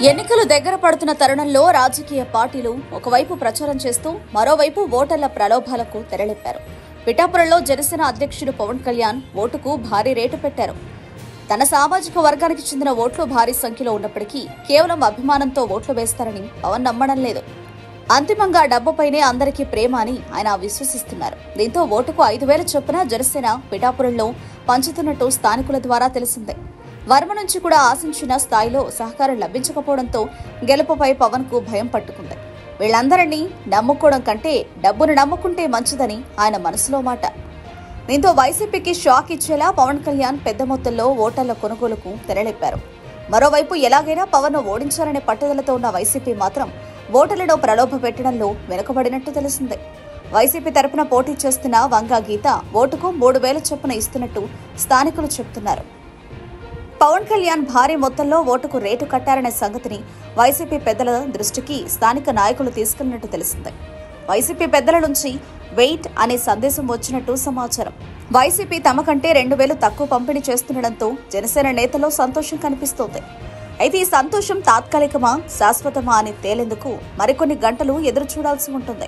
ఎన్నికలు దగ్గర పడుతున్న తరుణంలో రాజకీయ పార్టీలు ఒకవైపు ప్రచారం చేస్తూ మరోవైపు ఓటర్ల ప్రలోభాలకు తెరలేపారు. పిఠాపురంలో జనసేన అధ్యక్షుడు పవన్ కళ్యాణ్ ఓటుకు భారీ రేటు పెట్టారు. తన సామాజిక వర్గానికి చెందిన ఓట్లు భారీ సంఖ్యలో ఉన్నప్పటికీ కేవలం అభిమానంతో ఓట్లు వేస్తారని పవన్ నమ్మడం లేదు. అంతిమంగా డబ్బుపైనే అందరికీ ప్రేమ అని ఆయన విశ్వసిస్తున్నారు. దీంతో ఓటుకు 5,000 చొప్పున జనసేన పిఠాపురంలో పంచుతున్నట్టు స్థానికుల ద్వారా తెలిసిందే. వర్మ నుంచి కూడా ఆశించిన స్థాయిలో సహకారం లభించకపోవడంతో గెలుపుపై పవన్ కు భయం పట్టుకుంది. వీళ్లందరినీ నమ్ముకోవడం కంటే డబ్బును నమ్ముకుంటే మంచిదని ఆయన మనసులో మాట. దీంతో వైసీపీకి షాక్ ఇచ్చేలా పవన్ కళ్యాణ్ పెద్ద మొత్తంలో ఓటర్ల కొనుగోలుకు తెరలేపారు. మరోవైపు ఎలాగైనా పవన్ ను ఓడించాలనే పట్టుదలతో ఉన్న వైసీపీ మాత్రం ఓటర్లను ప్రలోభ పెట్టడంలో వెనుకబడినట్టు తెలిసిందే. వైసీపీ తరపున పోటీ చేస్తున్న వంగా గీత ఓటుకు 3,000 చొప్పున ఇస్తున్నట్టు స్థానికులు చెబుతున్నారు. పవన్ కళ్యాణ్ భారీ మొత్తంలో ఓటుకు రేటు కట్టారనే సంగతిని వైసీపీ పెద్దల దృష్టికి స్థానిక నాయకులు తీసుకెళ్లినట్టు తెలిసింది. వైసీపీ పెద్దల నుంచి వెయిట్ అనే సందేశం వచ్చినట్టు సమాచారం. వైసీపీ తమ కంటే 2,000 తక్కువ పంపిణీ చేస్తుండటంతో జనసేన నేతల్లో సంతోషం కనిపిస్తోంది. అయితే ఈ సంతోషం తాత్కాలికమా శాశ్వతమా అని తేలేందుకు మరికొన్ని గంటలు ఎదురు చూడాల్సి ఉంటుంది.